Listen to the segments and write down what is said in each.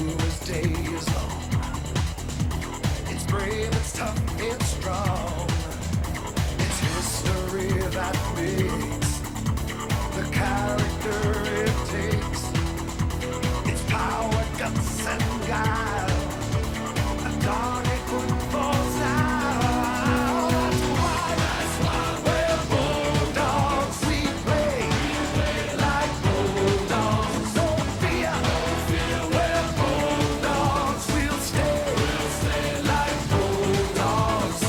his days long. It's brave, it's tough, it's strong. It's history that makes the character it takes. It's power, guts, and guile. A dog it couldn't fall down. That's why we're bulldogs. We play like bulldogs. Don't fear, we're bulldogs. We'll stay like bulldogs.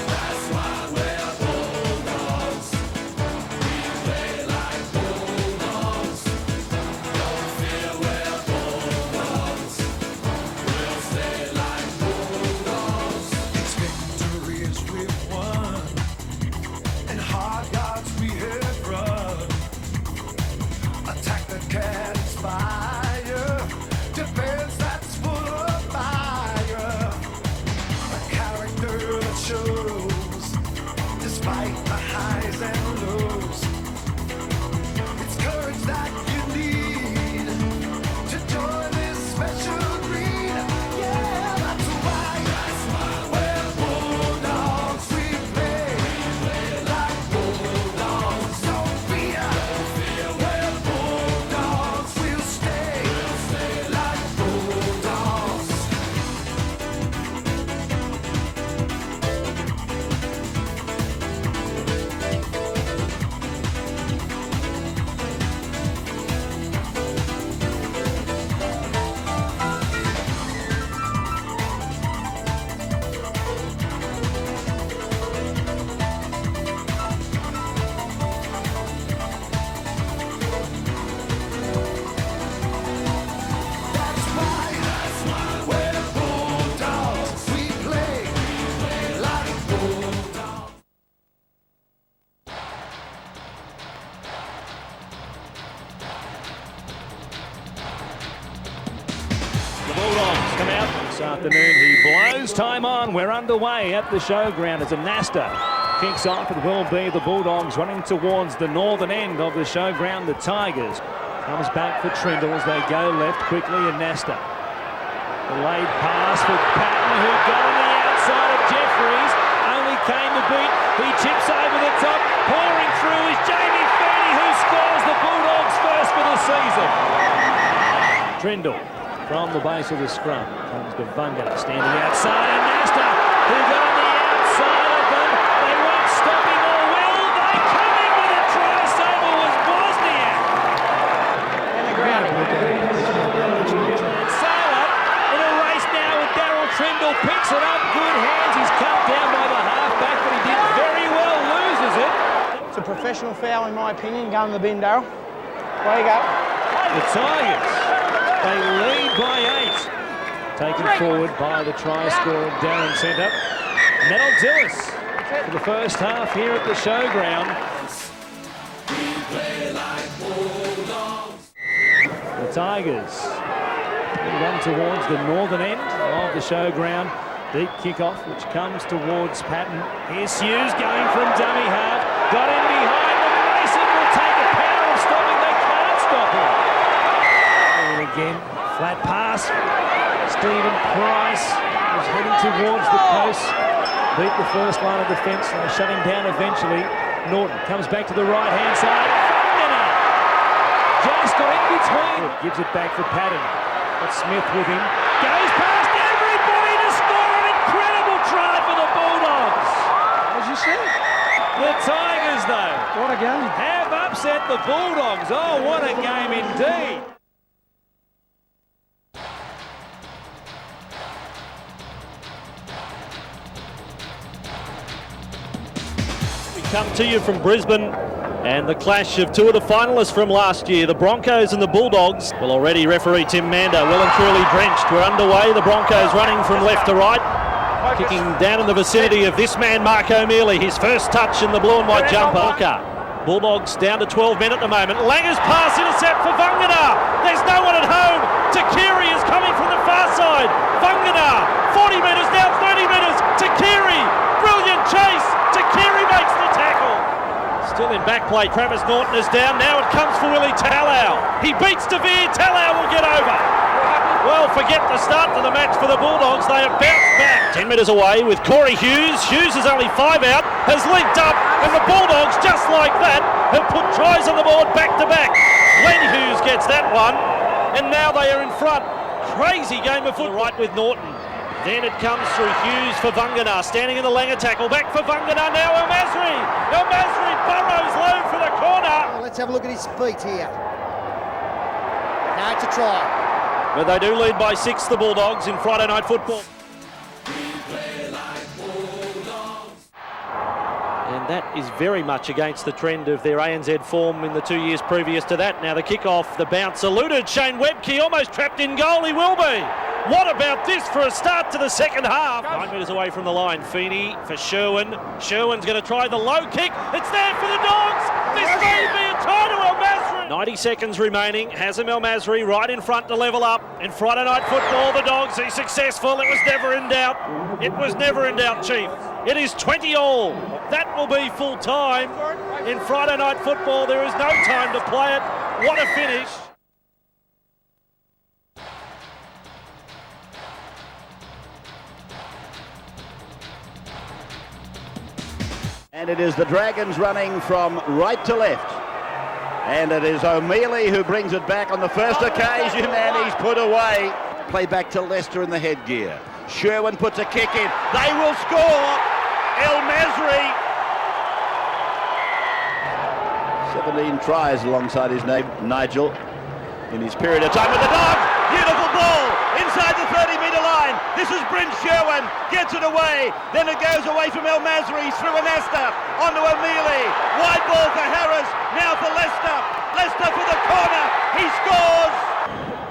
That's why we're bulldogs. We play like bulldogs. Don't fear, we're bulldogs. We'll stay like bulldogs. It's victories we've won, and hard yards we have run. Attack that can inspire, defense that's full of fire. A character that shows, despite the highs and lows. It's courage that you need to join this special breed. Yeah, that's why we're bulldogs. We play like bulldogs. Don't fear, we're bulldogs. We'll stay like bulldogs. That's why we're bulldogs. We play like bulldogs. The Bulldogs come out this afternoon. He blows time on. We're underway at the Showground as a Nasta kicks off. It will be the Bulldogs running towards the northern end of the Showground. The Tigers comes back for Trindle as they go left quickly in Nasta. The laid pass for Patton, who got on the outside of Jeffries. Only came to beat. He chips over the top. Pouring through is Jamie Fernie, who scores the Bulldogs first for the season. Trindle from the base of the scrum comes to Vagana standing outside, and Nasta, who got on the outside of them. They won't stop him, or will they? Coming with a try saver was Wozniak. Sailor in a race now with Daryl Trindle, picks it up, good hands. He's cut down by the halfback, but he did very well, loses it. It's a professional foul in my opinion. Go in the bin, Daryl. Way you go. The Tigers, they lead by 8. Taken forward by the try scorer Darren Centre. And that'll do us for the first half here at the Showground. The Tigers run towards the northern end of the Showground. Deep kick-off, which comes towards Patton. Here's Hughes going from dummy half. Got in behind them. Mason will take a power of stopping. They can't stop him. And again, flat pass. Stephen Price was heading towards the post. Beat the first line of defence. They shut him down eventually. Norton comes back to the right-hand side. Vagana just got in between. Gives it back for Patton. But Smith with him. Goes past everybody to score an incredible try for the Bulldogs. As you said. The Tigers, though, What a game. have upset the Bulldogs. Oh, what a game indeed. We come to you from Brisbane and the clash of two of the finalists from last year, the Broncos and the Bulldogs. Well, already referee Tim Mander well and truly drenched. We're underway. The Broncos running from left to right. Kicking down in the vicinity of this man, Mark O'Mealy. His first touch in the blue and white jumper. Bulldogs down to 12 men at the moment. Langer's pass intercept for Vagana. There's no one at home. Takiri is coming from the far side. Vagana, 40 metres, now 30 metres. Takiri, brilliant chase. Takiri makes the tackle. Still in back play, Travis Norton is down. Now it comes for Willie Talau. He beats DeVere, Talau will get over. Well, forget the start to the match for the Bulldogs. They have bounced back. 10 metres away with Corey Hughes. Hughes is only 5 out, has linked up, and the Bulldogs, just like that, have put tries on the board back to back. Glenn Hughes gets that one, and now they are in front. Crazy game of football. Right with Norton. Then it comes through Hughes for Vagana, standing in the Langer tackle. Back for Vagana now, El Masri. El Masri burrows low for the corner. Well, let's have a look at his feet here. Now it's a try. But they do lead by 6, the Bulldogs, in Friday night football. And that is very much against the trend of their ANZ form in the 2 years previous to that. Now the kick-off, the bounce eluded. Shane Webke almost trapped in goal. He will be. What about this for a start to the second half? 9 metres away from the line. Feeney for Sherwin. Sherwin's going to try the low kick. It's there for the Dogs. This may be a try to El Masri. 90 seconds remaining. Hazem El Masri right in front to level up. In Friday night football, the Dogs, he's successful. It was never in doubt. It was never in doubt, Chief. It is 20-all. That will be full time. In Friday night football, there is no time to play it. What a finish. And it is the Dragons running from right to left. And it is O'Mealy who brings it back on the first occasion, and he's put away. Play back to Leicester in the headgear. Sherwin puts a kick in. They will score. El Masri. 17 tries alongside his name, Nigel, in his period of time with the Dogs. Beautiful ball inside the 30-metre line. This is Bryn Sherwin, gets it away. Then it goes away from El Masri through Anasta onto O'Mealy. Wide ball for Harris, now for Leicester. Leicester for the corner, he scores.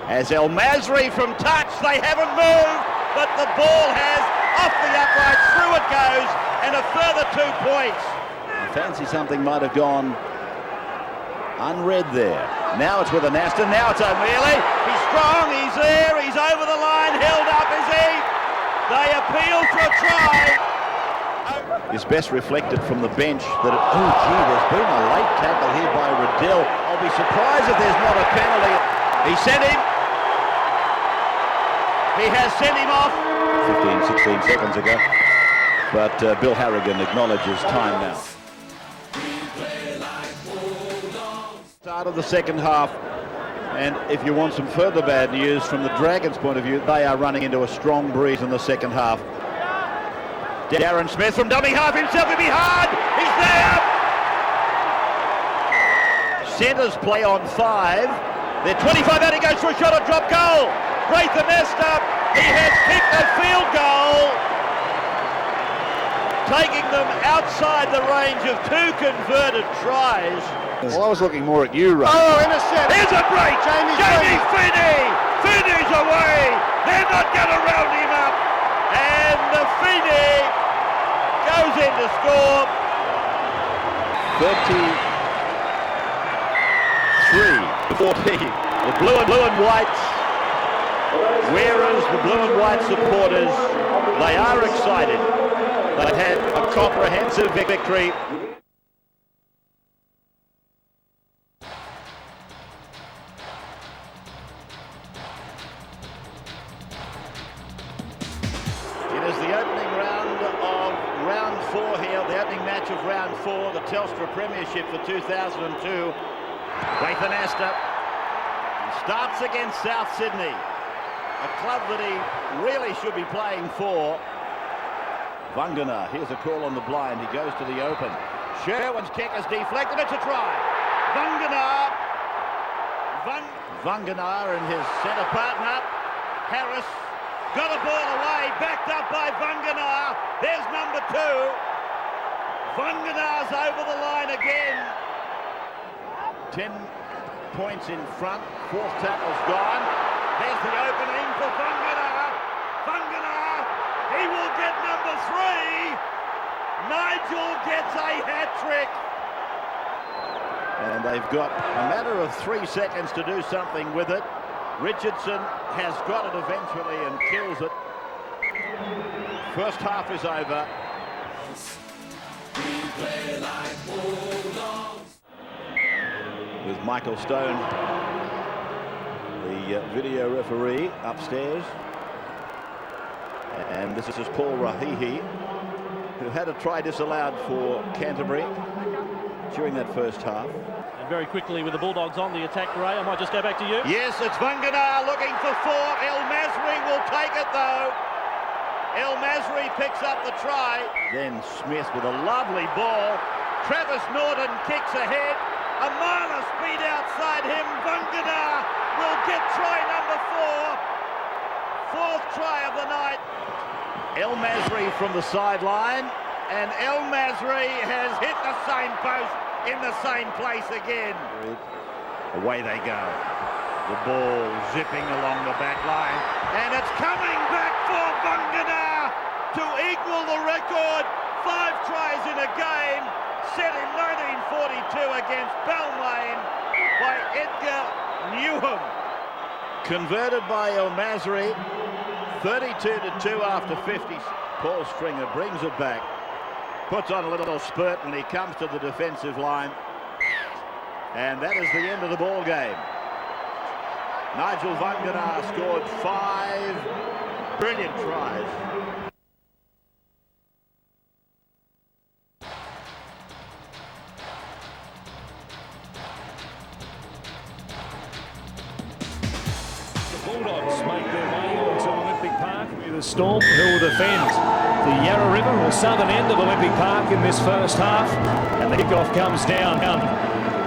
As El Masri from touch, they haven't moved, but the ball has off the upright, through it goes, and a further 2 points. I fancy something might have gone unread there. Now it's with Anasta, now it's O'Mealy. He's strong, he's there, he's over the line, held up, is he? They appeal for a try. Is best reflected from the bench that, there's been a late tackle here by Riddell. I'll be surprised if there's not a penalty. He sent him. He has sent him off 15, 16 seconds ago. But Bill Harrigan acknowledges time now. Start of the second half, and if you want some further bad news from the Dragons' point of view, they are running into a strong breeze in the second half. Darren Smith from dummy half himself, it'll be hard, he's there! Centres play on 5, they're 25 out, he goes for a shot at drop goal. Braith Anasta, he has kicked a field goal, taking them outside the range of 2 converted tries. Well, I was looking more at you, Ray. Oh, intercept. Here's a break! Jamie Feeney! Feeney's away! They're not going to round him up! And the Feeney goes in to score. 33-14. The blue and whites, whereas the blue and white supporters, they are excited. They've had a comprehensive victory. It is the opening round of round 4 here, the opening match of round 4, the Telstra Premiership for 2002. Braith Anasta starts against South Sydney, a club that he really should be playing for. Vagana, here's a call on the blind, he goes to the open. Sherwin's kick is deflected, it's a try. Vagana and his centre partner, Harris, got a ball away, backed up by Vagana. There's number 2. Vagana's over the line again. 10 points in front, 4th tackle's gone. There's the opening for Vagana. Vagana, he will get number 3. Nigel gets a hat-trick. And they've got a matter of 3 seconds to do something with it. Richardson has got it eventually and kills it. First half is over. With Michael Stone, the the video referee upstairs. And this is Paul Rahihi, who had a try disallowed for Canterbury during that first half. And very quickly with the Bulldogs on the attack, Ray, I might just go back to you. Yes, it's Vagana looking for 4. El Masri will take it though. El Masri picks up the try. Then Smith with a lovely ball. Travis Norton kicks ahead. A mile of speed outside him. Vagana will get try number 4. 4th try of the night. El Masri from the sideline, and El Masri has hit the same post in the same place again. Away they go. The ball zipping along the back line, and it's coming back for Vagana to equal the record. 5 tries in a game, set in 1942 against Balmain by Edgar Newham. Converted by El Masri. 32-2 after 50. Paul Stringer brings it back, puts on a little spurt, and he comes to the defensive line. And that is the end of the ball game. Nigel Vagana scored 5 brilliant tries. Bulldogs make their way onto Olympic Park with a Storm who will defend the Yarra River or southern end of Olympic Park in this first half, and the kickoff comes down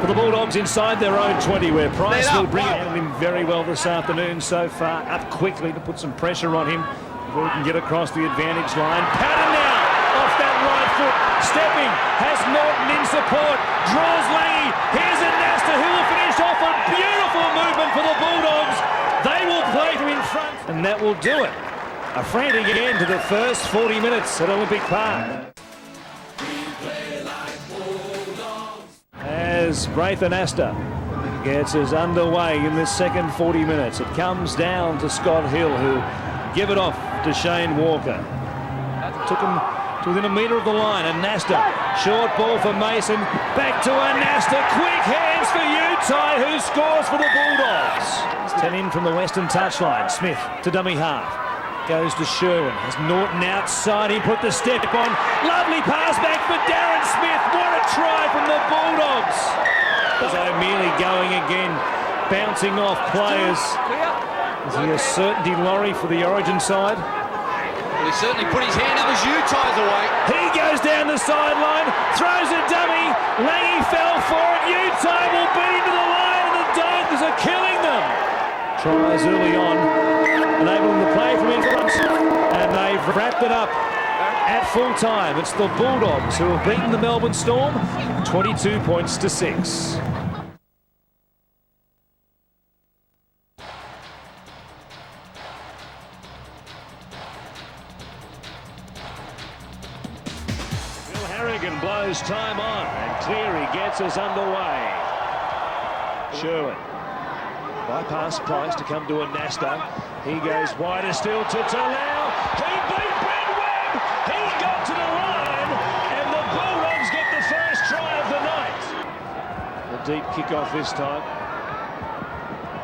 for the Bulldogs inside their own 20, where Price will bring him very well this afternoon so far. Up quickly to put some pressure on him before he can get across the advantage line. Pattern now off that right foot, stepping, has Norton in support, draws Langy. Here's a Nasta who will finish off a beautiful movement for the Bulldogs. They will play from in front, and that will do it. A frantic end to the first 40 minutes at Olympic Park. As Braithen Nasta gets us underway in this second 40 minutes, it comes down to Scott Hill, who give it off to Shane Walker. Took him to within a metre of the line, and Nasta, short ball for Mason, back to a Nasta, quick hands for Utai, who scores for the Bulldogs. 10 in from the western touchline. Smith to dummy half, goes to Sherwin, has Norton outside, he put the step on, lovely pass back for Darren Smith. What a try from the Bulldogs. O'Mealy going again, bouncing off players. Is he a certainty lorry for the Origin side? Well, he certainly put his hand up as Utah's away. He goes down the sideline, throws a dummy, Langy fell for it, Utah will beat him to the line, and the Dogs are killing them. Tries early on, enabling the play from in front, and they've wrapped it up at full time. It's the Bulldogs who have beaten the Melbourne Storm 22 points to 6. Harrigan blows time on, and Cleary gets us underway. Sherwin bypass Price to come to a Nasta. He goes wider still to Talau. He beat Brad Webb. He got to the line, and the Bulldogs get the first try of the night. A deep kickoff this time.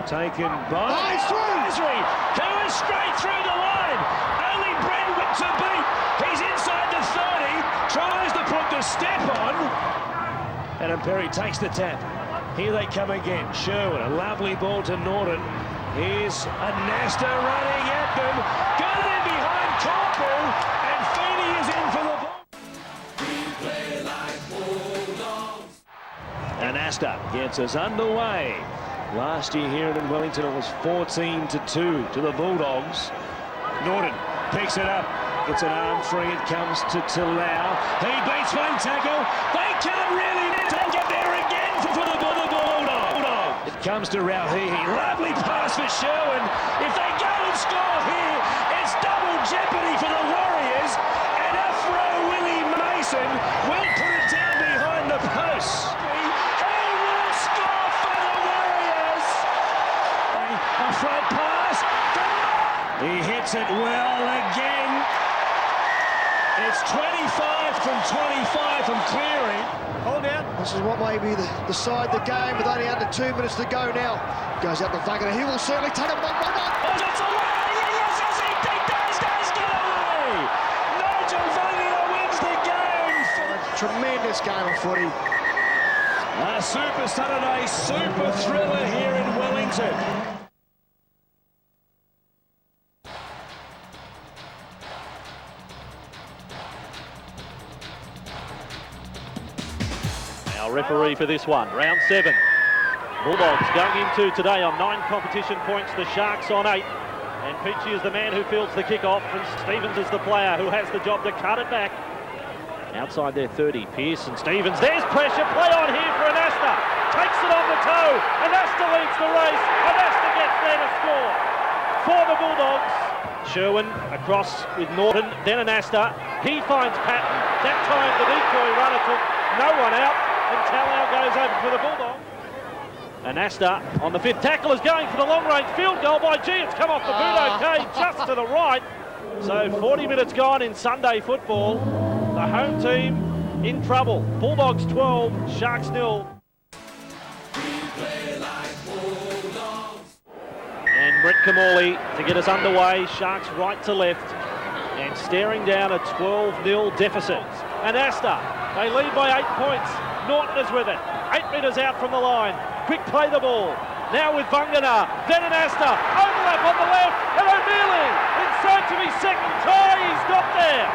Taken by Masri, who is straight through the line. Only Brad Webb to beat. He's inside the 30, tries to put the step on. And Perry takes the tap. Here they come again. Sherwin, a lovely ball to Norton. Here's a Nasta running at them. Got it in behind Corporal, and Feeney is in for the ball. And Nasta gets us underway. Last year here in Wellington it was 14-2 to the Bulldogs. Norton picks it up. Gets an arm free, it comes to Talau. He beats one tackle. They can't really get there again for the Bulldogs. It comes to Rauhihi. Lovely pass for Sherwin. If they go and score here, it's double jeopardy for the Warriors. And Afro Willie Mason will put it down behind the post. He will score for the Warriors. A flat pass. He hits it well again. It's 25 from 25 from clearing. Hold out. This is what may be decide the game with only under 2 minutes to go now. Goes out to Vagana. He will certainly take it. Oh, that's away! Yes, he does get away! Nigel Vagana wins the game! Tremendous game of footy. A Super Saturday, super thriller here in Wellington. Our referee for this one, round 7. Bulldogs going into today on 9 competition points, the Sharks on 8. And Peachy is the man who fields the kick-off, and Stevens is the player who has the job to cut it back. Outside their 30, Pearce and Stevens. There's pressure, play on here for Anasta. Takes it on the toe, Anasta leads the race. Anasta gets there to score for the Bulldogs. Sherwin across with Norton, then Anasta. He finds Patton. That time the decoy runner took no one out, and Talau goes over for the Bulldogs. Anasta on the 5th tackle is going for the long-range field goal by G. It's come off the boot okay, just to the right. So 40 minutes gone in Sunday football. The home team in trouble. Bulldogs 12, Sharks 0. And Brett Kamali to get us underway. Sharks right to left and staring down a 12-0 deficit. Anasta, they lead by 8 points. Norton is with it. 8 metres out from the line. Quick play the ball. Now with Vagana, then Anasta. Overlap on the left, and O'Neilly in search of his second try. He's got there.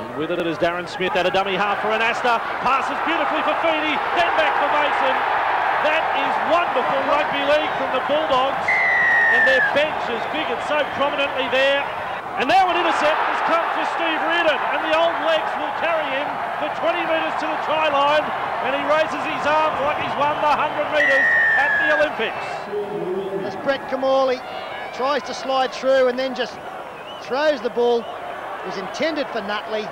And with it is Darren Smith at a dummy half for Anasta. Passes beautifully for Feeney, then back for Mason. That is wonderful rugby league from the Bulldogs. And their bench is figured so prominently there. And now an intercept has come for Steve Reardon, and the old legs will carry him for 20 metres to the try line, and he raises his arms like he's won the 100 metres at the Olympics. As Brett Kamali tries to slide through and then just throws the ball. It was intended for Nutley.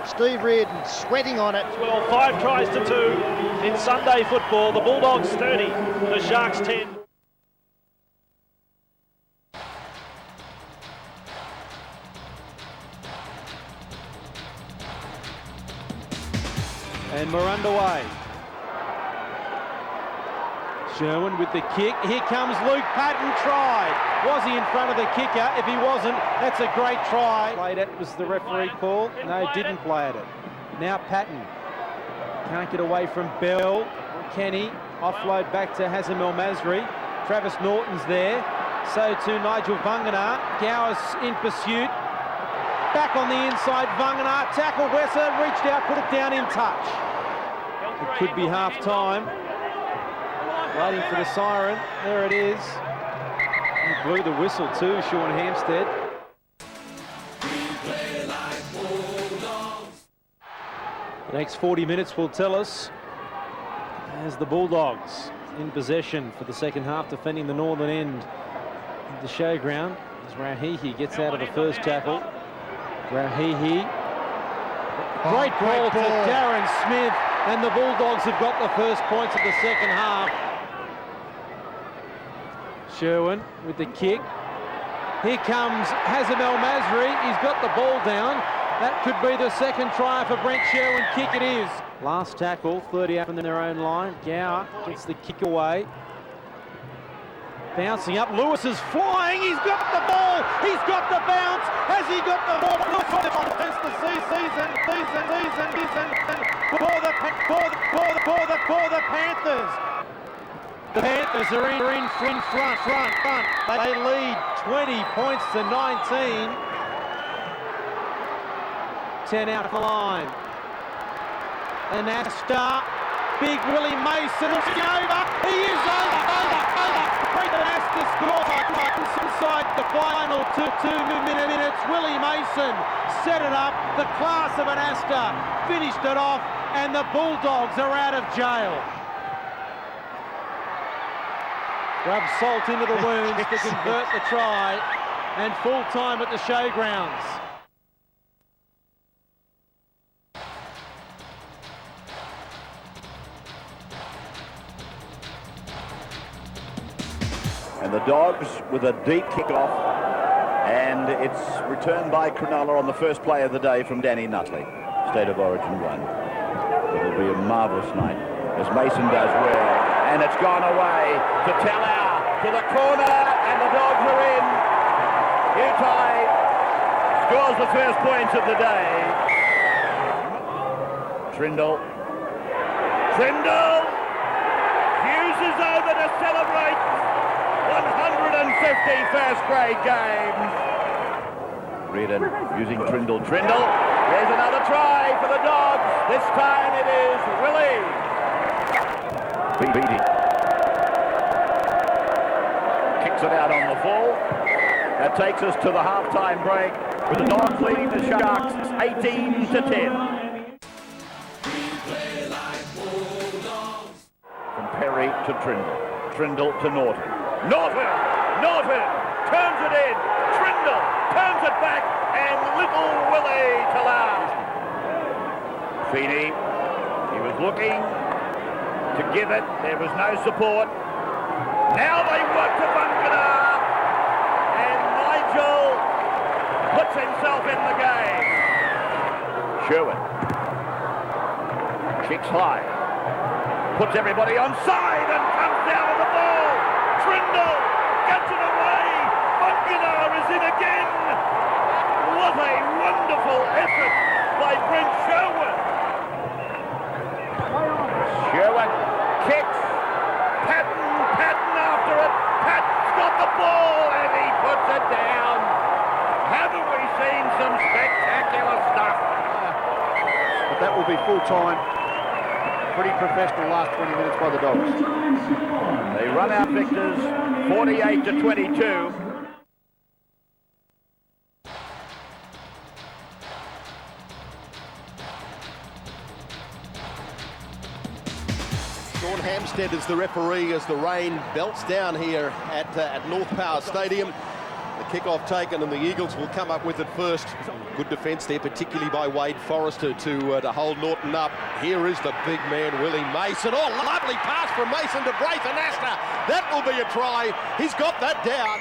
Steve Reardon sweating on it. Well, 5 tries to 2 in Sunday football. The Bulldogs 30, the Sharks 10. And we're underway. Sherwin with the kick. Here comes Luke Patton, tried. Was he in front of the kicker? If he wasn't, that's a great try. Played it was the referee call. No, didn't play at it. Now Patton. Can't get away from Bell. Kenny. Offload back to Hazem El Masri. Travis Norton's there. So too Nigel Vagana. Gowers in pursuit. Back on the inside, Vagana. Tackle Wesser. Reached out, put it down in touch. It could be half-time. Waiting for the siren. There it is. He blew the whistle too, Sean Hampstead. The next 40 minutes will tell us as the Bulldogs in possession for the second half, defending the northern end of the showground. As Rahihi gets out of the first tackle. Rahihi. Great ball to Darren Smith, and the Bulldogs have got the first points of the second half. Sherwin with the kick. Here comes Hazem El Masri. He's got the ball down. That could be the second try for Brent Sherwin. Kick it is. Last tackle, 30 up in their own line. Gower gets the kick away. Bouncing up, Lewis is flying, he's got the ball, he's got the bounce, has he got the ball? For the Panthers. The Panthers are in front. They lead 20 points to 19. 10 out the line. Anasta, big Willie Mason, is he over? He is over. Anasta scores inside the final 2 minutes. Willie Mason set it up. The class of Anasta finished it off, and the Bulldogs are out of jail. Rub salt into the wounds to convert the try, and full time at the Showgrounds. And the Dogs with a deep kick-off, And it's returned by Cronulla on the first play of the day from Danny Nutley. State of Origin 1. It'll be a marvellous night as Mason does well. And it's gone away to Talau, to the corner, and the Dogs are in. Utai scores the first points of the day. Trindle. Hughes is over to celebrate 150 first grade games. Reardon using Trindle. There's another try for the Dogs. This time it is Relive. Beatty kicks it out on the full. That takes us to the half-time break with the Dogs leading the Sharks 18-10. From Perry to Trindle to Norton. Norton turns it in. Trindle turns it back, and little Willie Talau. Feeney, he was looking to give it. There was no support. Now they work to Vagana, and Nigel puts himself in the game. Sherwin kicks high, puts everybody on side and comes down with the ball. Trindle gets it away. Vagana is in again. What a wonderful effort by Brent Sherwin. Sherwin kicks. Patton after it. Patton's got the ball and he puts it down. Haven't we seen some spectacular stuff? But that will be full time. Pretty professional last 20 minutes by the Dogs. They run out victors 48-22. Sean Hampstead is the referee as the rain belts down here at North Power Stadium. The kick-off taken and the Eagles will come up with it first. Good defence there, particularly by Wade Forrester to hold Norton up. Here is the big man, Willie Mason. Oh, lovely pass from Mason to Braith and Asta. That will be a try. He's got that down.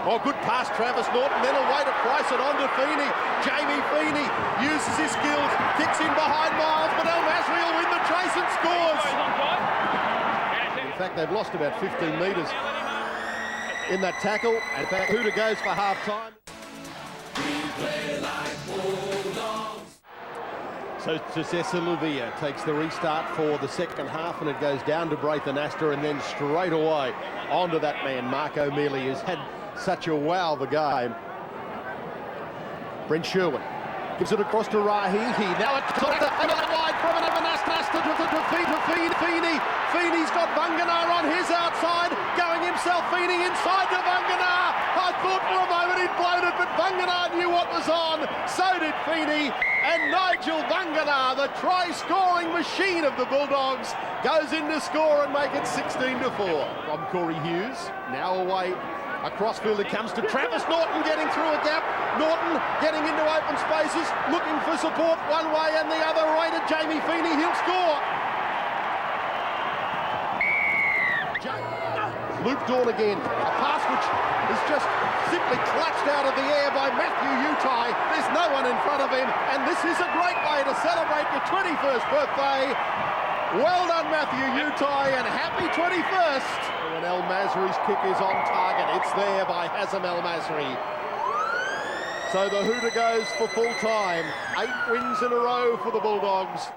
Oh, good pass, Travis Norton. Then away to price it on to Feeney. Jamie Feeney uses his skills, kicks in behind Miles, but El Masri will win the chase and scores. In fact, they've lost about 15 metres in that tackle. In fact, Huda goes for half-time. So Cesar Luvia takes the restart for the second half, and it goes down to Braith and Asta, and then straight away onto that man, Mark O'Mealy, who's had such a wow of a game. Brent Sherwin gives it across to Rahi. Now it's wide from an Asta to Feeney. Feeney's got Vagana on his outside, going himself. Feeney inside to Vagana. I thought for a moment he'd blown it, but Vagana knew what was on. So did Feeney. And Nigel Vagana, the try-scoring machine of the Bulldogs, goes in to score and make it 16-4. From Corey Hughes, now away. Across field it comes to Travis Norton, getting through a gap. Norton getting into open spaces, looking for support one way and the other way to Jamie Feeney. He'll score. Looped on again. A pass which is just simply clutched out of the air by Matthew Utai. There's no one in front of him, and this is a great way to celebrate your 21st birthday. Well done, Matthew Utai, and happy 21st. And El Masri's kick is on target. It's there by Hazem El Masri. So the hooter goes for full time. 8 wins in a row for the Bulldogs.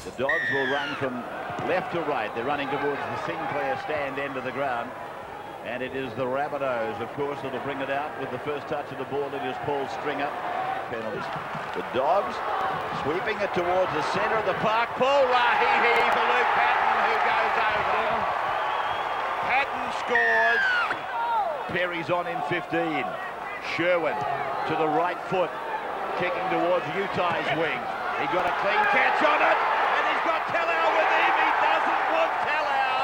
The Dogs will run from left to right. They're running towards the Sinclair stand end of the ground. And it is the Rabbitohs, of course, that'll bring it out with the first touch of the ball. It is Paul Stringer. Penalties. The Dogs sweeping it towards the centre of the park. Paul Rahihi for Luke Patton, who goes over. Patton scores. Perry's on in 15. Sherwin to the right foot, kicking towards Utai's wing. He got a clean catch on it, and he's got Talau with him. He doesn't want Talau.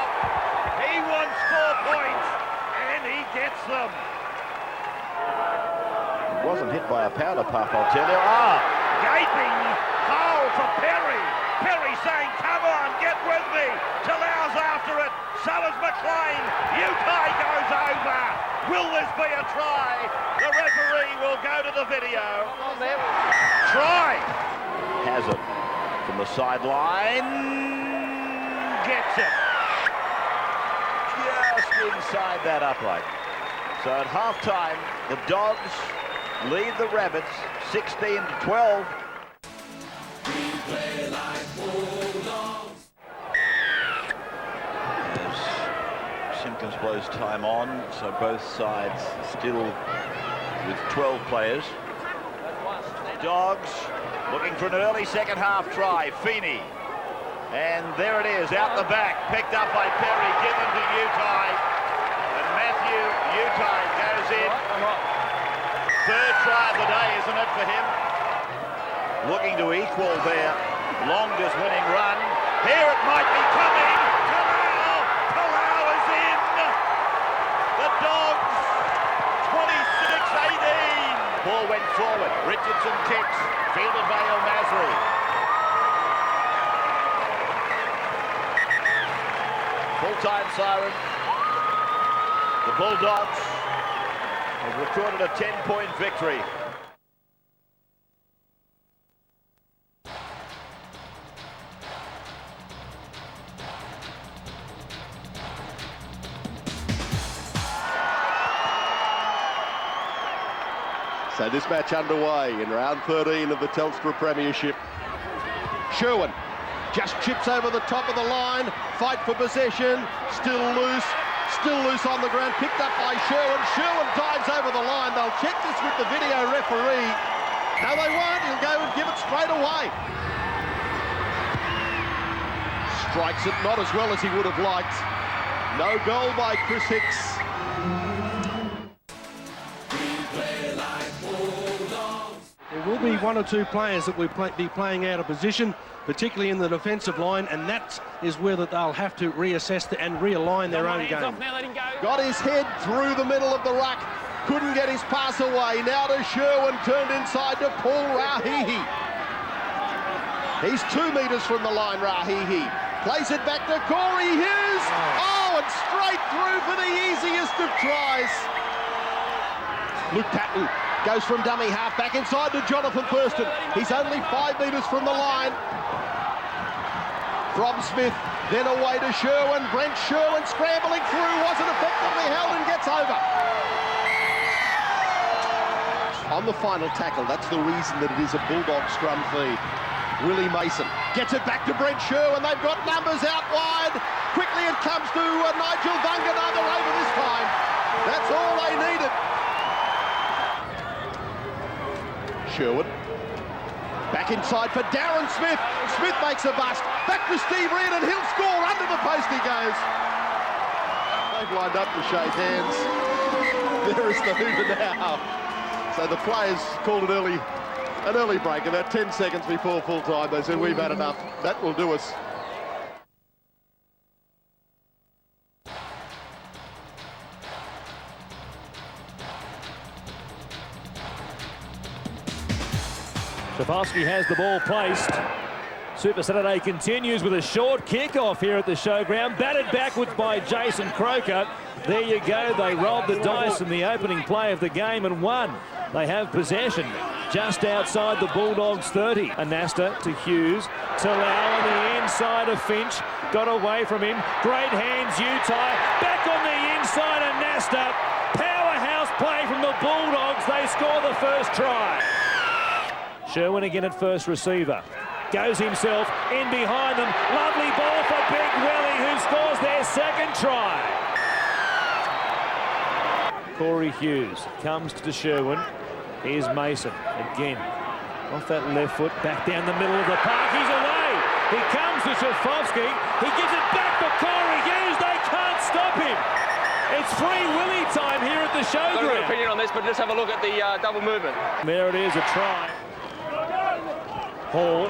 He wants 4 points. He gets them. He wasn't hit by a powder puff, I'll tell you. Gaping hole for Perry. Perry saying, come on, get with me. Talau's after it. So is McLean. Utai goes over. Will this be a try? The referee will go to the video. Try. Hazem from the sideline. Gets it. Just inside that upright. So at half-time, the Dogs lead the Rabbits 16-12. As Simpkins blows time on, so both sides still with 12 players. Dogs looking for an early second half try. Feeney. And there it is, out the back, picked up by Perry, given to Utai. And Matthew Utai goes in. Third try of the day, isn't it, for him? Looking to equal their longest winning run. Here it might be coming. Talau is in. The Dogs, 26-18. Ball went forward. Richardson kicks, fielded by El Masri. Full-time siren. The Bulldogs have recorded a 10-point victory. So this match underway in round 13 of the Telstra Premiership. Sherwin just chips over the top of the line, fight for possession, still loose on the ground, picked up by Sherwin. Sherwin dives over the line. They'll check this with the video referee. No, they won't. He'll go and give it straight away. Strikes it not as well as he would have liked. No goal by Chris Hicks. There will be one or two players that will be playing out of position, particularly in the defensive line, and that is where that they'll have to reassess and realign their own game. Got his head through the middle of the ruck, couldn't get his pass away. Now to Sherwin, turned inside to Paul Rahihi. He's 2 metres from the line, Rahihi. Plays it back to Corey Hughes. Oh, and straight through for the easiest of tries. Luke Patton goes from dummy half back inside to Jonathan Thurston. He's only 5 metres from the line. From Smith, then away to Sherwin. Brent Sherwin scrambling through, wasn't effectively held and gets over. On the final tackle, that's the reason that it is a Bulldog scrum feed. Willie Mason gets it back to Brent Sherwin. They've got numbers out wide. Quickly it comes to Nigel Vagana. They're over this time. That's all they needed. Sherwin, back inside for Darren Smith. Smith makes a bust. Back to Steve Reid and he'll score. Under the post he goes. They've lined up to shake hands. There is the hoover now. So the players called an early break about 10 seconds before full time. They said, we've had enough. That will do us. Shafalski has the ball placed. Super Saturday continues with a short kick-off here at the Showground. Batted backwards by Jason Croker. There you go. They rolled the dice in the opening play of the game and won. They have possession just outside the Bulldogs 30. Anasta to Hughes. Talau on the inside of Finch. Got away from him. Great hands, Utai. Back on the inside, Anasta. Powerhouse play from the Bulldogs. They score the first try. Sherwin again at first receiver. Goes himself in behind them. Lovely ball for Big Willie, who scores their second try. Corey Hughes comes to Sherwin. Here's Mason again. Off that left foot, back down the middle of the park. He's away. He comes to Shafalski. He gives it back for Corey Hughes. They can't stop him. It's Free Willie time here at the Showground. I've got an opinion on this, but let's have a look at the double movement. There it is, a try. Hall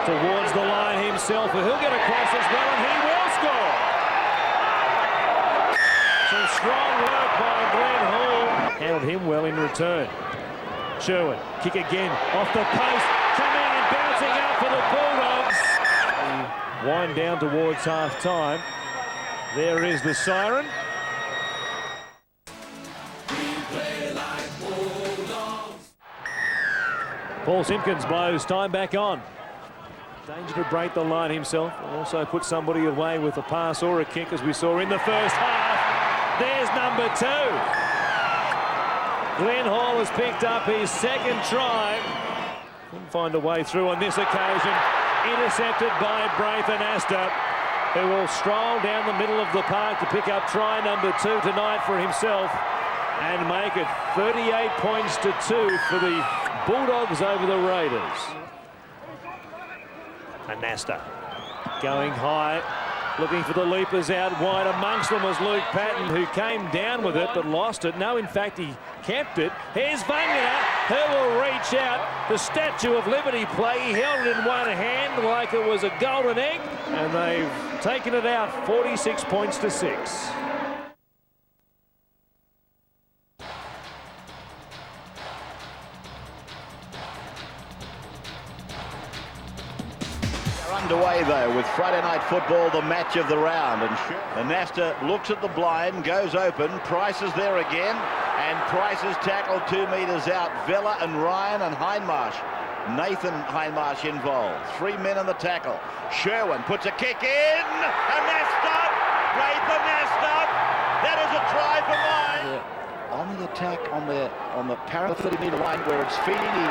towards the line himself, but he'll get across as well, and he will score. Some strong work by Glenn Hall. Handled him well in return. Sherwin, kick again, off the post. coming and bouncing out for the Bulldogs. Wind down towards half-time. There is the siren. Paul Simpkins blows time back on. Danger to break the line himself. Also put somebody away with a pass or a kick, as we saw in the first half. There's number 2. Glenn Hall has picked up his second try. Couldn't find a way through on this occasion. Intercepted by Braithen Astor, who will stroll down the middle of the park to pick up try number 2 tonight for himself and make it 38 points to 2 for the Bulldogs over the Raiders. And Astor going high, looking for the leapers out wide. Amongst them was Luke Patton, who came down with it but lost it. No, in fact, he kept it. Here's Vagana, who will reach out. The Statue of Liberty play. He held it in one hand like it was a golden egg, and they've taken it out 46 points to 6. Underway though with Friday night football, the match of the round, and Astor looks at the blind, goes open. Price is there again, and Price is tackled 2 metres out. Vella and Ryan and Hindmarsh. Nathan Hindmarsh involved. 3 men on the tackle. Sherwin puts a kick in, and Astor, Braithen Astor. That is a try for mine. On the attack on the parallel 30-metre line where it's Feeney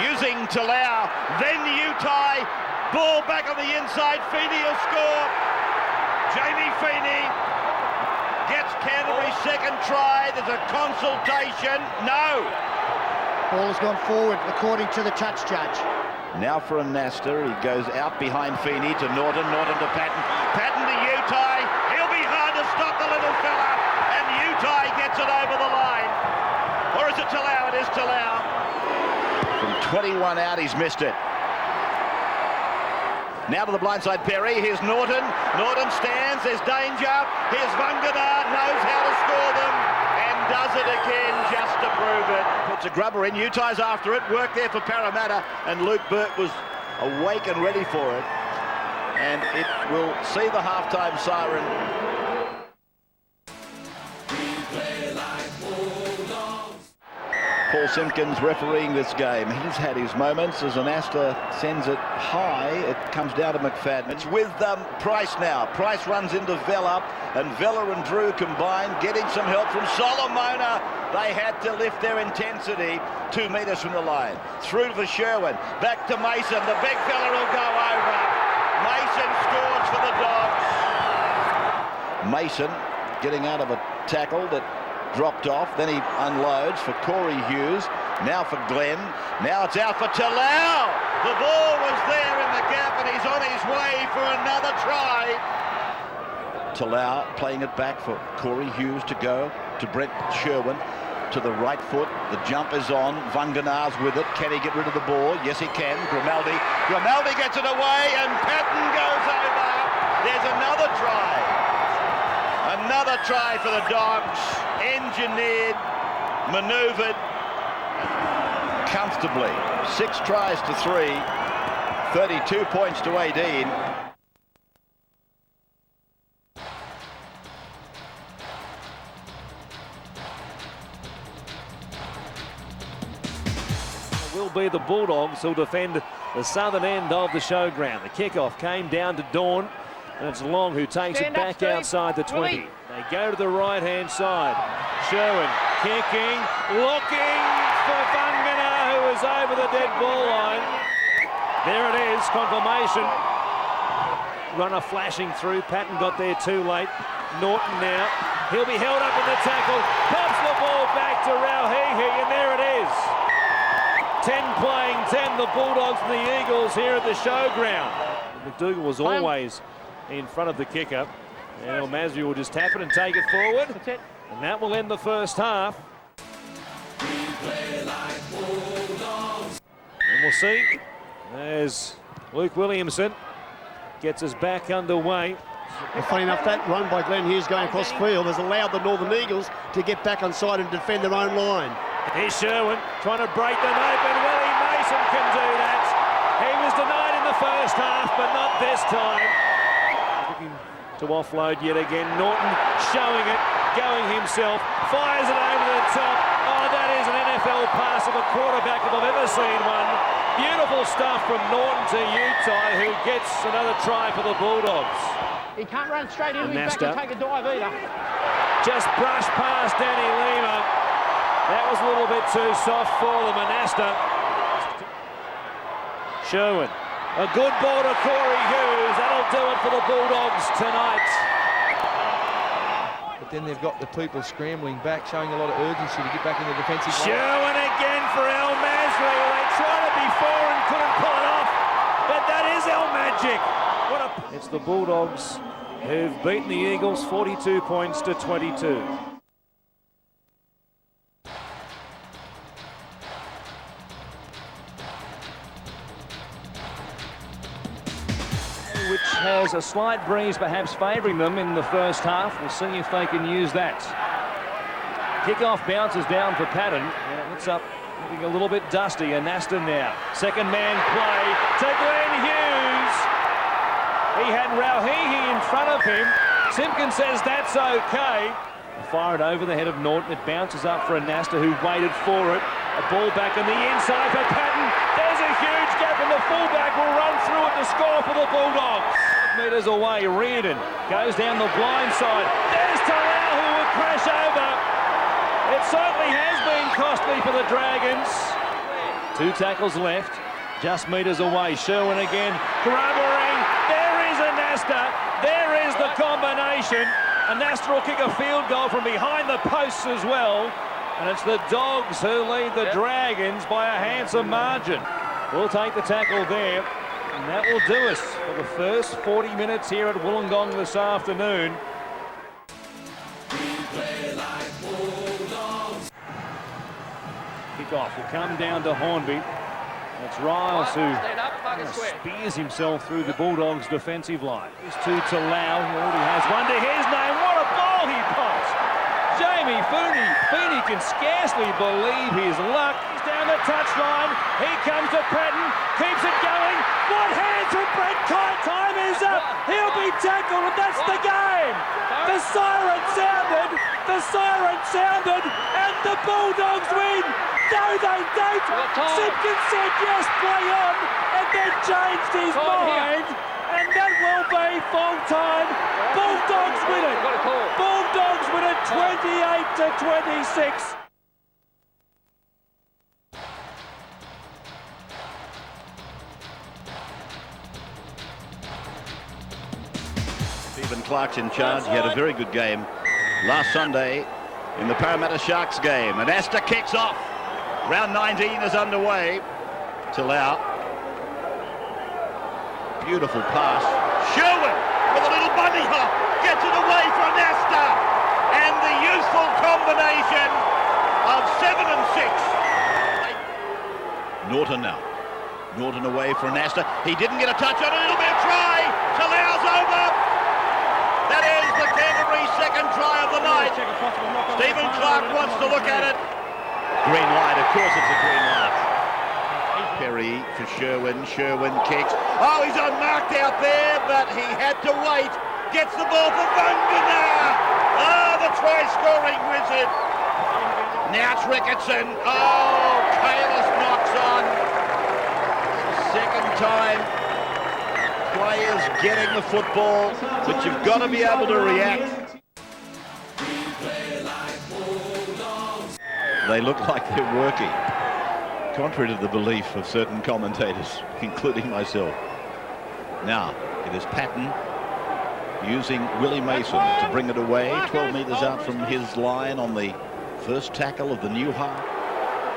using Talau, then Utai. Ball back on the inside. Feeney will score. Jamie Feeney gets Canterbury's second try. There's a consultation. No. Ball has gone forward, according to the touch judge. Now for a Astor. He goes out behind Feeney to Norton. Norton to Patton. Patton to Utai. He'll be hard to stop, the little fella. And Utai gets it over the line. Or is it Talau? It is Talau. From 21 out, he's missed it. Now to the blindside Perry. Here's Norton. Norton stands. There's danger. Here's Vagana. Knows how to score them. And does it again just to prove it. Puts a grubber in. Utai's after it. Work there for Parramatta. And Luke Burt was awake and ready for it. And it will see the halftime siren. Paul Simpkins refereeing this game. He's had his moments as an Astor sends it high. It comes down to McFadden. It's with Price now. Price runs into Vella, and Vella and Drew combined, getting some help from Solomona. They had to lift their intensity 2 metres from the line. Through for Sherwin. Back to Mason. The big fella will go over. Mason scores for the Dogs. Mason getting out of a tackle that dropped off, then he unloads for Corey Hughes, now for Glenn, now it's out for Talau. The ball was there in the gap and he's on his way for another try. Talau playing it back for Corey Hughes to go to Brent Sherwin, to the right foot, the jump is on, Vagana's with it. Can he get rid of the ball? Yes he can. Grimaldi gets it away and Patton goes over. There's another try. Another try for the Dogs. Engineered, manoeuvred comfortably. 6 tries to 3, 32 points to 18. Will be the Bulldogs who'll defend the southern end of the showground. The kickoff came down to Dawn, and it's Long who takes it back outside the 20. They go to the right-hand side. Sherwin kicking, looking for Vagana, who is over the dead ball line. There it is, confirmation. Runner flashing through. Patton got there too late. Norton now. He'll be held up in the tackle. Pops the ball back to Rauhihi, and there it is. 10 playing 10, the Bulldogs and the Eagles here at the showground. McDougall was always in front of the kicker. And El Masri will just tap it and take it forward. That's it. And that will end the first half. And we'll see. There's Luke Williamson. Gets us back underway. Well, funny enough, that run by Glenn Hughes going across field has allowed the Northern Eagles to get back on side and defend their own line. Here's Sherwin trying to break them open. Willie Mason can do that. first half, but not this time. Looking to offload yet again. Norton showing it, going himself, fires it over the top. Oh, that is an NFL pass of a quarterback if I've ever seen one. Beautiful stuff from Norton to Utah, who gets another try for the Bulldogs. He can't run straight into his back and take a dive either. Just brushed past Danny Lima. That was a little bit too soft for the Monasta. Sherwin, a good ball to Corey Hughes. That'll do it for the Bulldogs tonight. But then they've got the people scrambling back, showing a lot of urgency to get back in the defensive line. Sherwin again for El Masri. They tried it before and couldn't pull it off. But that is El Magic. It's the Bulldogs who've beaten the Eagles 42 points to 22. Which has a slight breeze perhaps favouring them in the first half. We'll see if they can use that. Kickoff bounces down for Patton. It's up, looking a little bit dusty. Anasta now. Second man play to Glenn Hughes. He had Rauhihi in front of him. Simpkins says that's okay. Fire it over the head of Norton. It bounces up for Anasta, who waited for it. A ball back on the inside for Patton. There's a huge gap, and the fullback will run through it to score for the Bulldogs. Metres away, Reardon goes down the blind side. There's Talau, who will crash over. It certainly has been costly for the Dragons. 2 tackles left, just metres away. Sherwin again, corroborating. There is Anasta. There is the combination. Anasta will kick a field goal from behind the posts as well. And it's the Dogs who lead the Dragons by a handsome margin. We'll take the tackle there. And that will do us for the first 40 minutes here at Wollongong this afternoon. Kickoff will come down to Hornby. It's Riles who spears himself through the Bulldogs' defensive line. He's to Talau, who already has one to his name. What a ball he pops! Jamie Feeney can scarcely believe his luck. He's down the touchline. He comes to Patton, keeps it going. What hands from Brett Kite? Time is up. He'll be tackled, and that's the game. The siren sounded, and the Bulldogs win. No, they don't. Simpkins said yes, play on, and then changed his mind. And that will be full time. Bulldogs win it. Bulldogs win it 28 to 26. Stephen Clark's in charge. He had a very good game last Sunday in the Parramatta Sharks game. And Asta kicks off. Round 19 is underway. Talau. Beautiful pass. Sherwin with a little bunny hop. Gets it away from Asta. And the youthful combination of 7 and 6. Norton now. Norton away for Asta. He didn't get a touch on it. It'll be a try. Talau's over. That is the Canterbury second try of the night. Stephen Clark wants to look at it. Green light, of course it's a green light. Perry for Sherwin. Sherwin kicks. Oh, he's unmarked out there, but he had to wait. Gets the ball for Vagana. Oh, the try-scoring wizard. Now it's Ricketson. Oh, Kalis knocks on. Second time. Players getting the football, but you've got to be able to react. They look like they're working, contrary to the belief of certain commentators, including myself. Now, it is Patton using Willie Mason to bring it away, 12 metres out from his line on the first tackle of the new half.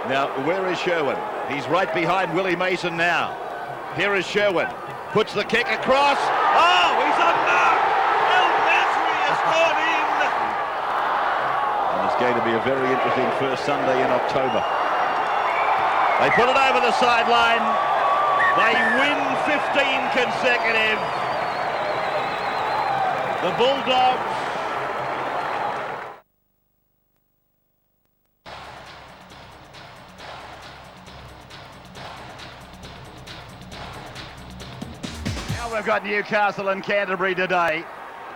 Now, where is Sherwin? He's right behind Willie Mason now. Here is Sherwin. Puts the kick across. Oh, he's unmarked. El Masri has gone in. And it's going to be a very interesting first Sunday in October. They put it over the sideline. They win 15 consecutive. The Bulldogs. Well, we've got Newcastle and Canterbury today,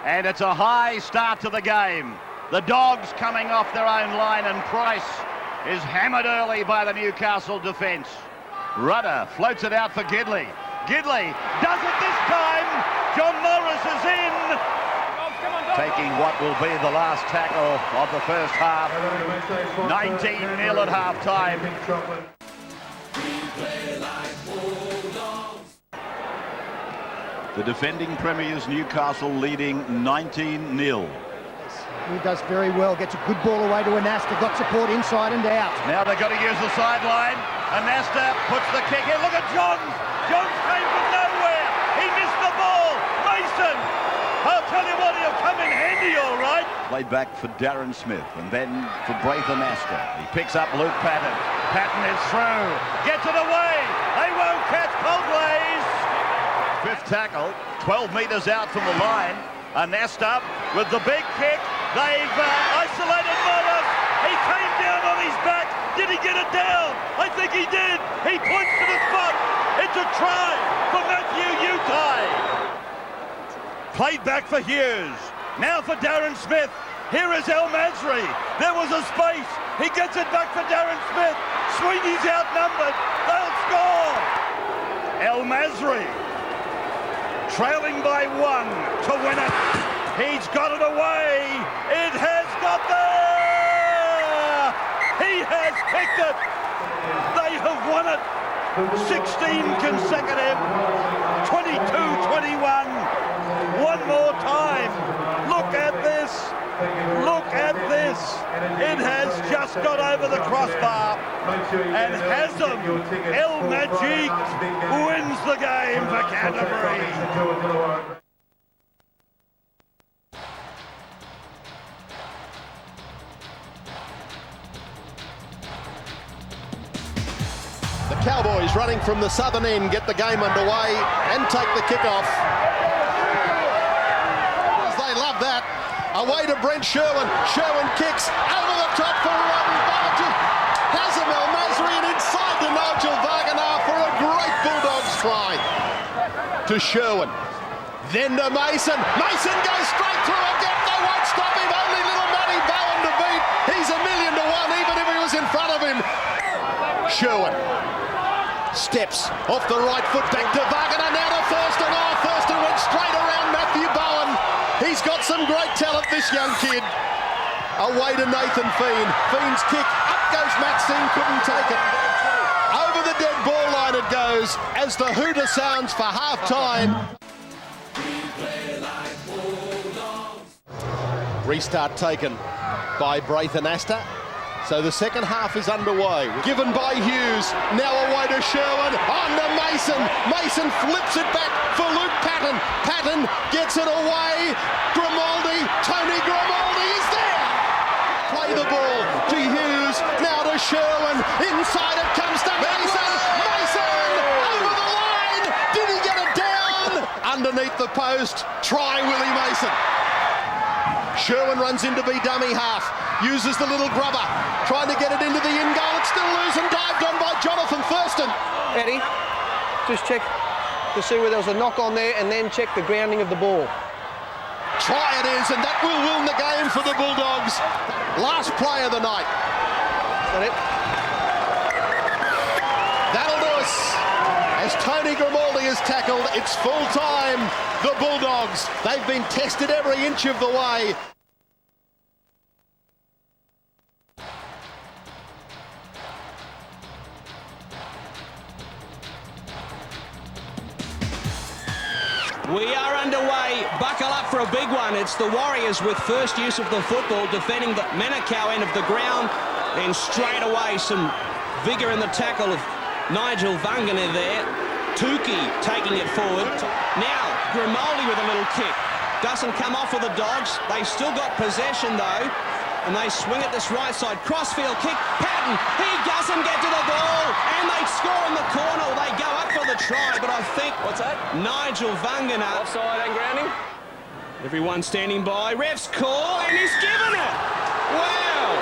and it's a high start to the game. The Dogs coming off their own line, and Price is hammered early by the Newcastle defence. Rudder floats it out for Gidley. Gidley does it this time. John Morris is in. Taking what will be the last tackle of the first half. 19-0 at half-time. The defending premiers Newcastle leading 19-0. He does very well, gets a good ball away to Anasta, got support inside and out. Now they've got to use the sideline. Anasta puts the kick in. Look at Johns. Johns came from nowhere. He missed the ball. Mason, I'll tell you what, he'll come in handy, all right. Played back for Darren Smith and then for Braith Anasta. He picks up Luke Patton. Patton is through. Gets it away. They won't catch Coldways. Fifth tackle, 12 metres out from the line. Anasta with the big kick. They've isolated Morris. He came down on his back. Did he get it down? I think he did. He points to the spot. It's a try for Matthew Utai. Played back for Hughes. Now for Darren Smith. Here is El Masri. There was a space. He gets it back for Darren Smith. Sweeney's outnumbered. They'll score. El Masri trailing by 1 to win it. He's got it away. It has got there. He has picked it. They have won it. 16 consecutive. 22-21. One more time. Look at this. Look at this. It has just got over the crossbar. And Hazem El Masri wins the game for Canterbury. The Cowboys running from the southern end get the game underway and take the kick-off. They love that. Away to Brent Sherwin. Sherwin kicks over the top for Hazem El Masri and inside to Nigel Vagana for a great Bulldogs try. To Sherwin. Then to Mason. Mason goes straight through again. They won't stop him. Only little Matty Bowen to beat. He's 1,000,000 to 1 even if he was in front of him. Sherwin steps off the right foot back to Vagana. Now to Thurston. Oh, Thurston went straight around Matthew Bowen. He's got some great talent, this young kid. Away to Nathan Fiend. Fiend's kick. Up goes Maxine. Couldn't take it. Over the dead ball line it goes as the hooter sounds for half-time. Restart taken by Braith Anasta. So the second half is underway. Given by Hughes. Now away to Sherwin. On to Mason. Mason flips it back for Luke Patton. Patton gets it away. Grimaldi. Tony Grimaldi is there. Play the ball to Hughes. Now to Sherwin. Inside it comes to Mason. Mason over the line. Did he get it down? Underneath the post. Try Willie Mason. Sherwin runs in to be dummy half. Uses the little grubber. Trying to get it into the in goal. It's still loose and dived on by Jonathan Thurston. Eddie, just check to see where there was a knock on there and then check the grounding of the ball. Try it is, and that will win the game for the Bulldogs. Last play of the night. Is that it? That'll do us. As Tony Grimaldi is tackled, it's full time. The Bulldogs, they've been tested every inch of the way. We are underway. Buckle up for a big one. It's the Warriors with first use of the football, defending the Manukau end of the ground. Then straight away some vigour in the tackle of Nigel Vagana there. Tukey taking it forward. Now Grimaldi with a little kick. Doesn't come off for the Dogs. They still got possession though. And they swing at this right side. Crossfield kick. Patton. He doesn't get to the ball. And they score in the corner. They go up for the try. But I think... What's that? Nigel Vagana. Offside and grounding. Everyone standing by. Ref's call. And he's given it. Wow.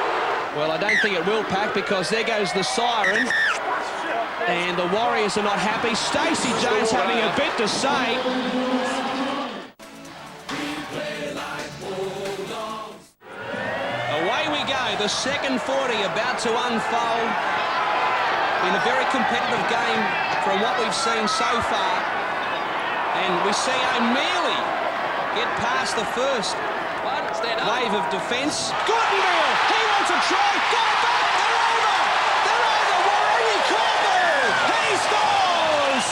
Well, I don't think it will, Pack, because there goes the siren. And the Warriors are not happy. Stacey Jones having a bit to say. Away we go, the second 40 about to unfold in a very competitive game from what we've seen so far. And we see O'Mealy get past the first wave of defence. Gordonville, he wants a try, got it back, they're over! They're over, Warringah Campbell! He scores!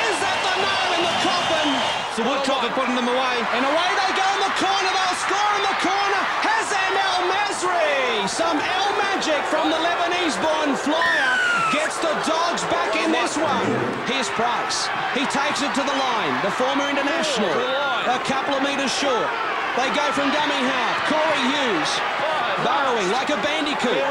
Is that the nail in the coffin? So Woodcock are putting them away. And away they go in the corner, they'll score in the corner. Hazem El Masri! Some El magic from the Lebanese-born flyer gets the Dogs back in this one. Here's Price. He takes it to the line. The former international. A couple of metres short. They go from dummy half. Corey Hughes burrowing like a bandicoot.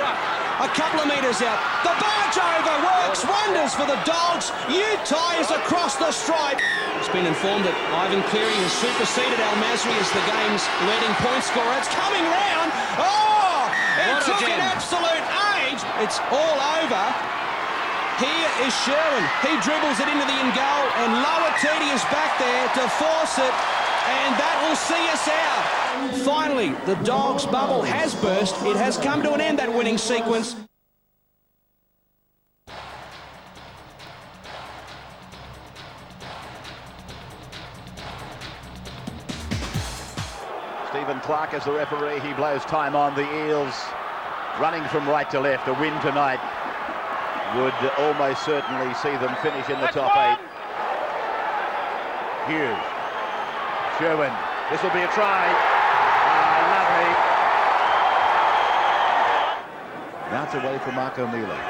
A couple of metres out. The barge over works wonders for the Dogs. Utah is across the stripe. It's been informed that Ivan Cleary has superseded El Masri as the game's leading point scorer. It's coming round. Oh! It took an absolute age. It's all over. Here is Sherwin. He dribbles it into the in goal, and Loatiti is back there to force it, and that will see us out. Finally, the Dogs' bubble has burst. It has come to an end, that winning sequence. Stephen Clark is the referee. He blows time on. The Eels running from right to left. A win tonight would almost certainly see them finish in the top 8. Hughes. Sherwin. This will be a try. Lovely. Now it's away from Mark O'Mealy.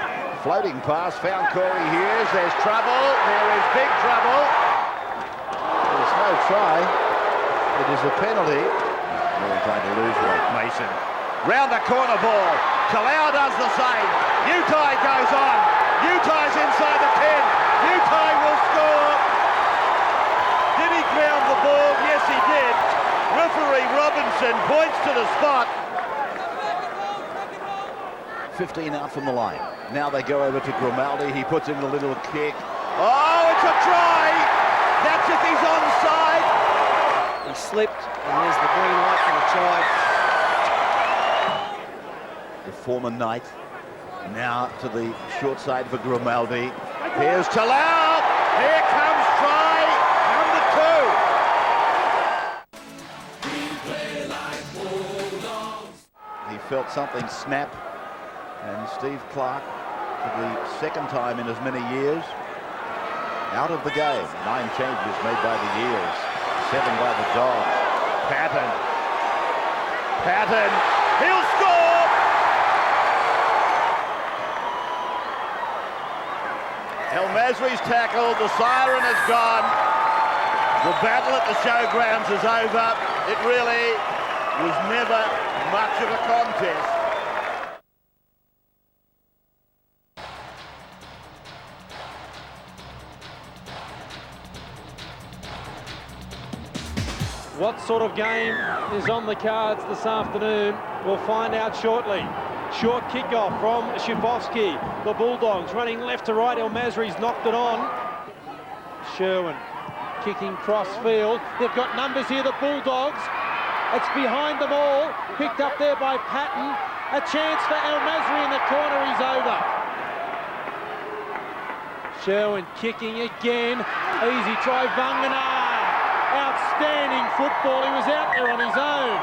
Floating pass. Found Corey Hughes. There's trouble. There is big trouble. There's no try. It is a penalty. Really trying to lose weight. Mason. Round the corner ball. Kalau does the same. Utah goes on. Utah's inside the 10. Utah will score. Did he ground the ball? Yes, he did. Referee Robinson points to the spot. 15 out from the line. Now they go over to Grimaldi. He puts in the little kick. Oh, it's a try. That's if he's onside. He slipped, and there's the green light for the try. The former Knight. Now to the short side for Grimaldi. Here's Talau. Here comes try number 2. He felt something snap, and Steve Clark, for the second time in as many years, out of the game. 9 changes made by the Eels, 7 by the Dogs. Patton. He'll score. El Masri's tackled, the siren has gone. The battle at the Showgrounds is over. It really was never much of a contest. What sort of game is on the cards this afternoon? We'll find out shortly. Short kickoff from Shibovsky. The Bulldogs running left to right. El Masri's knocked it on. Sherwin kicking cross field. They've got numbers here, the Bulldogs. It's behind them all. Picked up there by Patton. A chance for El Masri in the corner. He's over. Sherwin kicking again. Easy try. Vagana. Outstanding football. He was out there on his own.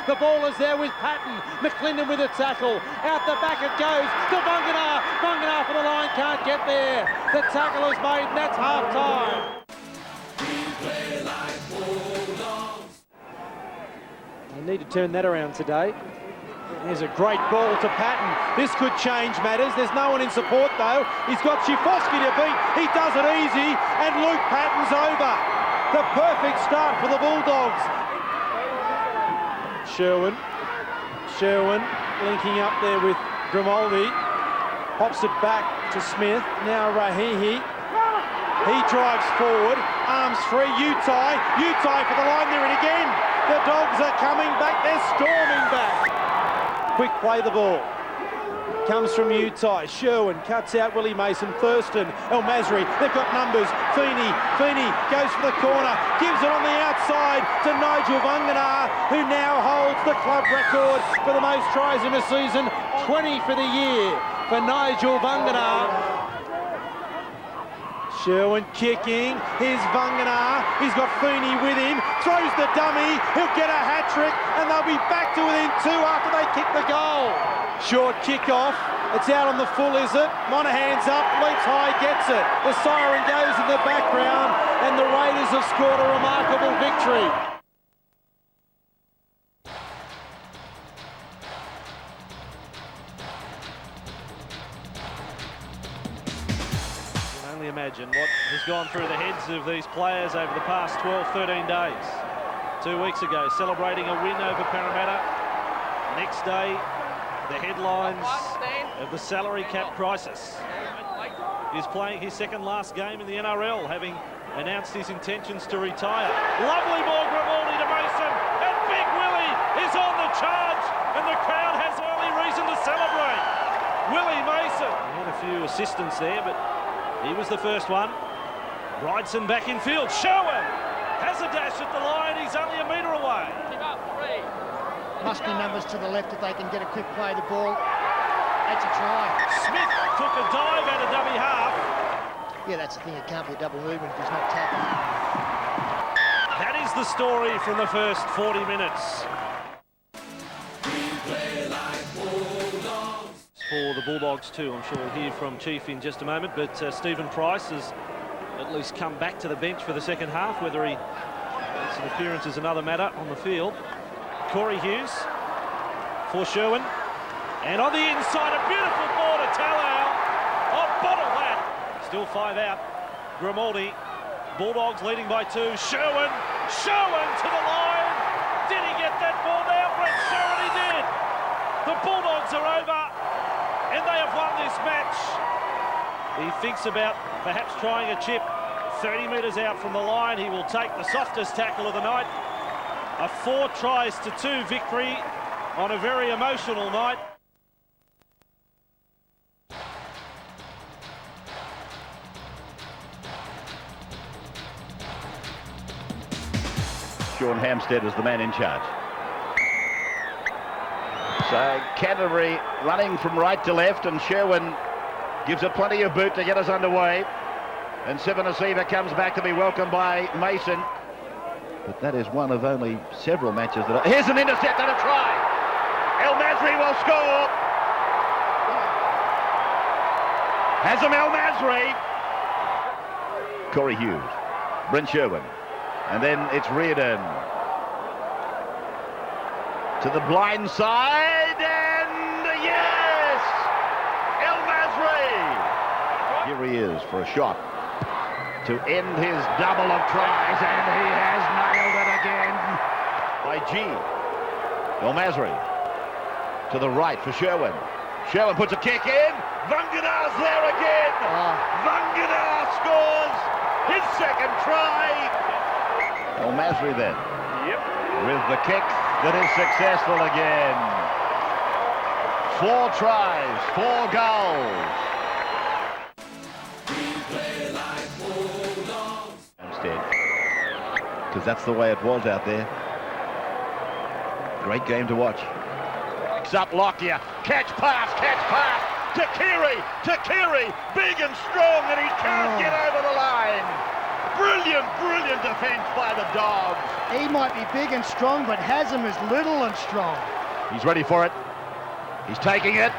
The ball is there with Patton. McClendon with a tackle. Out the back it goes to Vagana. Vagana for the line, can't get there. The tackle is made, and that's half-time. They need to turn that around today. There's a great ball to Patton. This could change matters. There's no one in support, though. He's got Shifosky to beat. He does it easy, and Luke Patton's over. The perfect start for the Bulldogs. Sherwin linking up there with Grimaldi, pops it back to Smith, now Rahihi, he drives forward, arms free, Utah for the line there, and again, the Dogs are coming back, they're storming back. Quick play the ball. comes from Utah. Sherwin cuts out Willie Mason. Thurston, El Masri, they've got numbers. Feeney goes for the corner, gives it on the outside to Nigel Vagana, who now holds the club record for the most tries in a season. 20 for the year for Nigel Vagana. Sherwin kicking, here's Vagana, he's got Feeney with him, throws the dummy, he'll get a hat-trick, and they'll be back to within 2 after they kick the goal. Short kick-off, it's out on the full, is it? Monahan's up, leaps high, gets it. The siren goes in the background, and the Raiders have scored a remarkable victory. Imagine what has gone through the heads of these players over the past 12-13 days. 2 weeks ago, celebrating a win over Parramatta. Next day, the headlines of the salary cap crisis. He's playing his second last game in the NRL, having announced his intentions to retire. Lovely ball, Grimaldi to Mason, and Big Willie is on the charge, and the crowd has early reason to celebrate. Willie Mason. He had a few assistants there, but he was the first one. Bryson back in field. Sherwin has a dash at the line. He's only a metre away. Must be numbers to the left if they can get a quick play of the ball. That's a try. Smith took a dive out of dummy half. Yeah, that's the thing. It can't be a double movement if he's not tapped. That is the story from the first 40 minutes. For the Bulldogs too. I'm sure we'll hear from Chief in just a moment, but Stephen Price has at least come back to the bench for the second half. Whether he makes an appearance is another matter on the field. Corey Hughes for Sherwin, and on the inside a beautiful ball to Talau. Oh, bottle that. Still 5 out. Grimaldi. Bulldogs leading by 2. Sherwin to the line. Did he get that ball now? Brett Sherwin, he did. The Bulldogs are over, and they have won this match. He thinks about perhaps trying a chip 30 metres out from the line. He will take the softest tackle of the night. A 4-tries-to-2 victory on a very emotional night. Sean Hampstead is the man in charge. So Canterbury running from right to left, and Sherwin gives it plenty of boot to get us underway. And Sivanasiva comes back to be welcomed by Mason. But that is one of only several matches that... Here's an intercept and a try. El Masri will score. Hazem El Masri. Corey Hughes. Brent Sherwin. And then it's Reardon. To the blind side, and yes! El Masri! Here he is for a shot to end his double of tries, and he has nailed it again by G. El Masri to the right for Sherwin. Sherwin puts a kick in. Vagana's there again. Vagana scores his second try. El Masri then. Yep. With the kick that is successful again. 4 tries, 4 goals. Instead, because that's the way it was out there. Great game to watch. Picks up Lockyer. Catch pass. Takiri, big and strong, and he can't get over the line. Brilliant defence by the Dogs. He might be big and strong, but Hazem is little and strong. He's ready for it. He's taking it.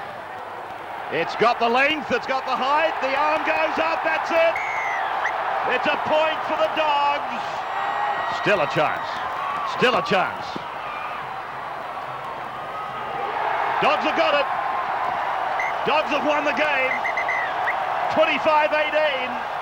It's got the length, it's got the height, the arm goes up, that's it. It's a point for the Dogs. Still a chance. Dogs have got it. Dogs have won the game. 25-18.